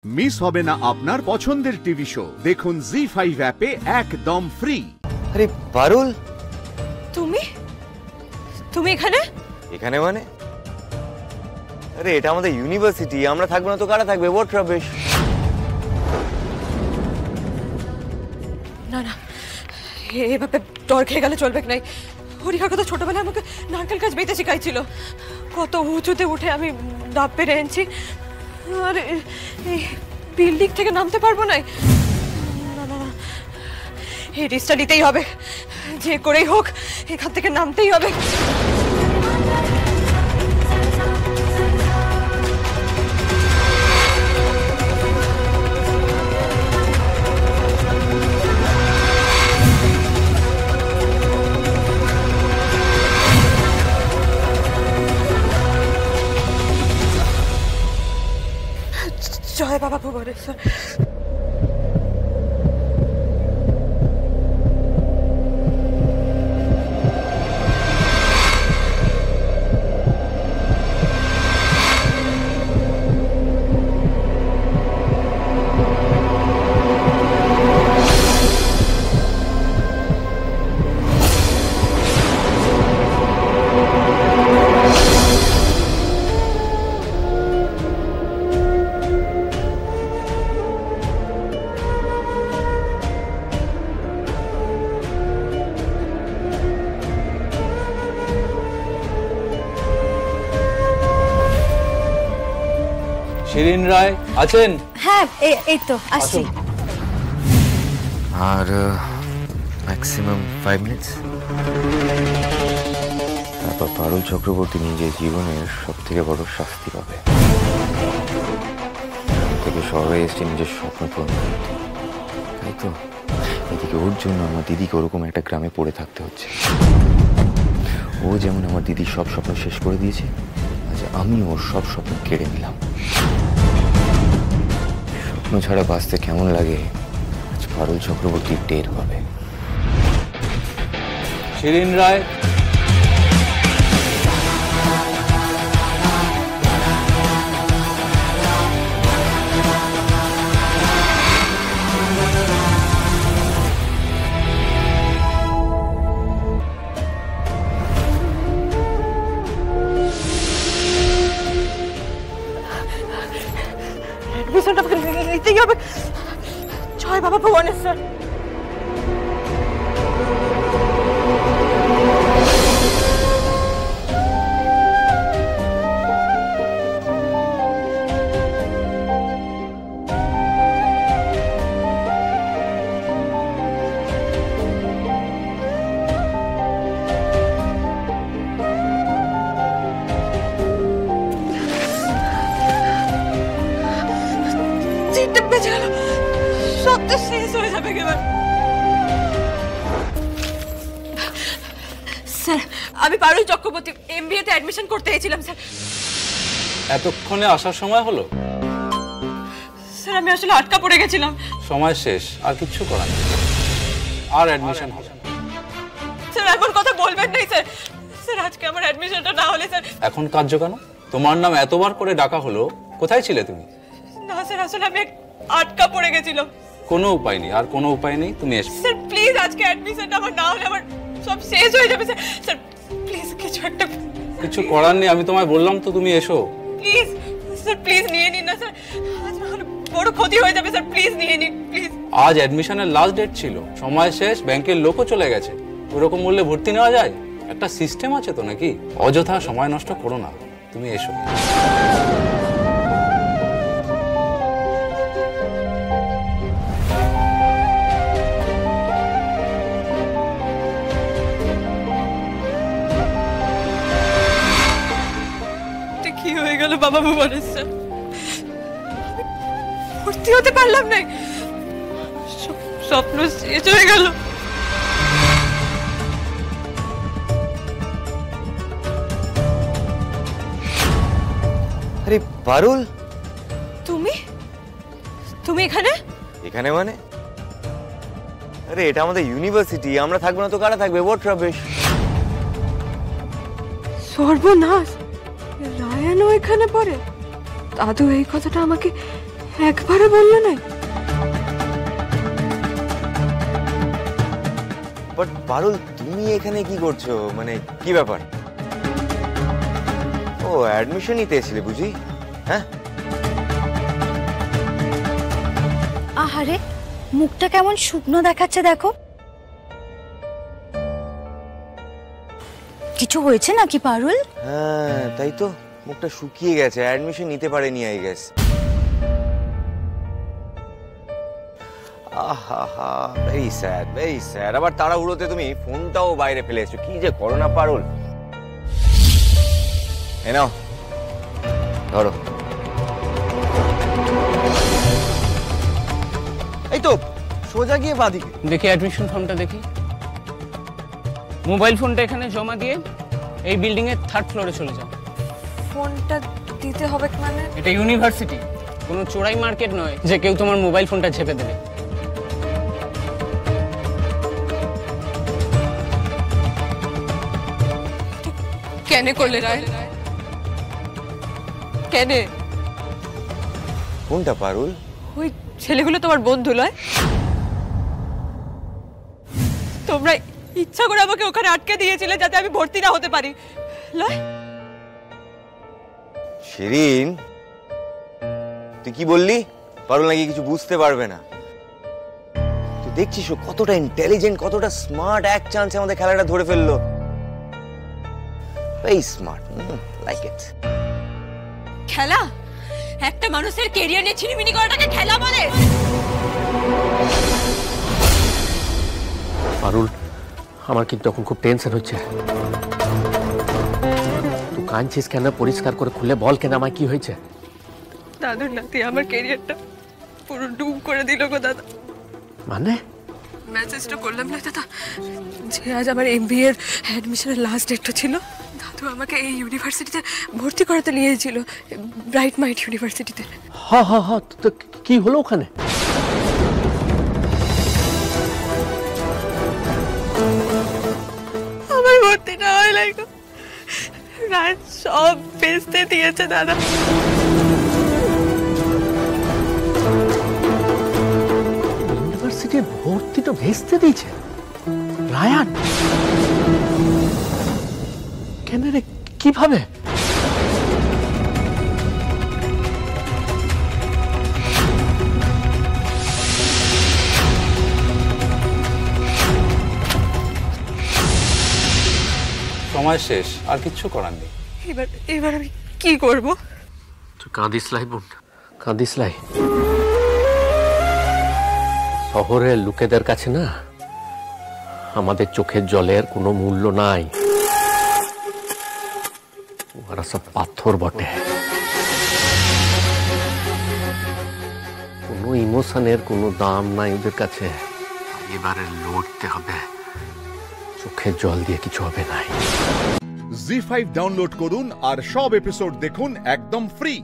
Miss হবে না আপনার পছন্দের টিভি শো। দেখুন জি5 অ্যাপে একদম ফ্রি। আরে পারুল, তুমি তুমি এখানে? এখানে মানে? আরে এটা আমাদের ইউনিভার্সিটি, আমরা থাকবো না তো কারা থাকবে? What rubbish. না না, এভাবে ডর খেয়ে গেলে চলবে নাই। হরিকার কথা ছোটবেলায় আমাকে নারকেল গাছ বেঁধে শিখাইছিল, কত উঁচুতে উঠে আমি ডাব পেরে এনেছি। আর এই বিল্ডিং থেকে নামতে পারবো না। না না না, এই রিস্কটা নিতেই হবে, যে করেই হোক এখান থেকে নামতেই হবে। জয় বাবা ভুবনেশ্বর। শিরিন রায় আছেন? হ্যাঁ, এই তো আসছি। আর ম্যাক্সিমাম 5 মিনিটস, তারপর পারুল চক্রবর্তী নিজের জীবনের সব থেকে বড় শাস্তি পাবে। থেকে শহরে এসে নিজের স্বপ্ন পূরণ করতে, তাই তো এদিকে ওর জন্য আমার দিদিকে ওরকম একটা গ্রামে পড়ে থাকতে হচ্ছে। ও যেমন আমার দিদির সব স্বপ্ন শেষ করে দিয়েছে, আজ আমি ওর সব স্বপ্ন কেড়ে নিলাম। স্বপ্ন ছাড়া বাঁচতে কেমন লাগে আজ পারুল চক্রবর্তী টের পাবে। শিরিন রায়, অ্যাডমিশনটা আমাকে নিতেই হবে। জয় বাবা ভুবনেশ্বর। সবটা শেষ হয়ে যাবে এবার। স্যার, আমি পারুল চক্রবর্তী MBA তে অ্যাডমিশন করতে এসেছিলাম স্যার। এতক্ষণে আসার সময় হলো? স্যার, আমি আসলে আটকা পড়ে গেছিলাম। সময় শেষ, আর কিচ্ছু করার নেই, আর অ্যাডমিশন হবে। স্যার, এমন কথা বলবেন না স্যার। স্যার, আজকে আমার অ্যাডমিশনটা না হলে স্যার। এখন কার্য কেন? তোমার নাম এতবার করে ডাকা হলো, কোথায় ছিলে তুমি? না স্যার, আসলে আমি আটকা পড়ে গেছিলাম। কোনো উপায় নেই, আর কোনো উপায় নেই, তুমি এসো। স্যার প্লিজ, আজকে অ্যাডমিশনটা আমার না হলে আমার সব শেষ হয়ে যাবে স্যার। স্যার প্লিজ, কিছু করার নেই, আমি তোমায় বললাম তো তুমি এসো। প্লিজ স্যার, প্লিজ নিয়ে নিন না স্যার, আজ আমার বড় ক্ষতি হয়ে যাবে স্যার, প্লিজ নিয়ে নিন প্লিজ। আজ অ্যাডমিশনের লাস্ট ডেট ছিল, সময় শেষ, ব্যাংকের লোকও চলে গেছে। ওরকম বললে ভর্তি নেওয়া যায়? একটা সিস্টেম আছে তো নাকি? অযথা সময় নষ্ট করো না, তুমি এসো। কি হয়ে গেল বাবা ভুবনেশ্বর? ভর্তি হতে পারলাম না, স্বপ্ন শেষ হয়ে গেল। আরে পারুল, তুমি তুমি এখানে? এখানে মানে? আরে এটা আমাদের ইউনিভার্সিটি, আমরা থাকবো না তো কারা থাকবে? What rubbish. সর্বনাশ, রায়ানও এখানে পড়ে? দাদু এই কথাটা আমাকে একবারও বললো না? বাট পারুল, তুমি এখানে কি করছো? মানে কি ব্যাপার? ও অ্যাডমিশন নিতে এসেছিলে বুঝি? হ্যাঁ, আহারে মুখটা কেমন শুকনো দেখাচ্ছে দেখো। কিছু হয়েছে নাকি পারুল? হ্যাঁ তাই তো, মুখটা শুকিয়ে গেছে, অ্যাডমিশন নিতে পারেনি আই গেস। আহা, ভেরি স্যাড, ভেরি স্যাড। আবার তাড়াহুড়োতে তুমি ফোনটাও বাইরে ফেলে এসেছো, কি যে করো না পারুল। এ নাও ধরো। এই তো সোজা গিয়ে বাদিকে। দেখি অ্যাডমিশন ফর্মটা দেখি। মোবাইল ফোনটা এখানে জমা দিয়ে এই বিল্ডিং এর 3rd ফ্লোরে চলে যাও। ফোনটা দিতে হবে মানে? এটা ইউনিভার্সিটি, কোনো চোরাই মার্কেট নয় যে কেউ তোমার মোবাইল ফোনটা ঝেপে দেবে। কেন করলে রায়? কেন? কোনটা পারুল? ওই ছেলেগুলো তোমার বন্ধু নয়? তোমরা ইচ্ছা করে আমাকে ওখানে আটকে দিয়েছিলে যাতে আমি ভর্তি না হতে পারি, লয়? শিরিন, তুই কি বললি? পারুল নাকি কিছু বুঝতে পারবে না? তুই দেখছিস ও কতটা ইন্টেলিজেন্ট, কতটা স্মার্ট। এক চান্সে আমাদের খেলাটা ধরে ফেললো। Very smart, like it. খেলা? একটা মানুষের ক্যারিয়ার নিয়ে ছিনিমিনি করাটাকে খেলা বলে? পারুল, আমার কিন্তু তখন খুব টেনশন হচ্ছে। তুই কাঁদছিস কেন? পরিষ্কার করে খুলে বল কেন, আমার কি হয়েছে? দাদুর নাতি আমার ক্যারিয়ারটা পুরো ডুব করে দিল গো দাদা। মানে? মেসেজটা করলাম না দাদা, যে আজ আমার MBA এর অ্যাডমিশনের লাস্ট ডেটটা ছিল। দাদু আমাকে এই ইউনিভার্সিটিতে ভর্তি করাতে নিয়েছিল, ব্রাইট মাইন্ড ইউনিভার্সিটিতে। হ্যাঁ হ্যাঁ হ্যাঁ, তো কি হলো ওখানে? আমার ভর্তি না হয় লাগতো, রাত সব বেচতে দিয়েছে দাদা। ইউনিভার্সিটির ভর্তি তো ভেস্তে দিয়েছে রায়ান? কেন রে, কিভাবে? সময় শেষ, আর কিচ্ছু করার নেই। এবার আমি কি করব? তুই কাঁদিস লাই বোন, কাঁদিস লাই। শহরের লোকেদের কাছে না আমাদের চোখের জলের কোনো মূল্য নাই। ওরা সব পাথর বটে, কোনো ইমোশনের কোনো দাম নাই ওদের কাছে। এবারে লড়তে হবে, চোখের জল দিয়ে কিছু হবে নাই। জি5 ডাউনলোড করুন আর সব এপিসোড দেখুন একদম ফ্রি।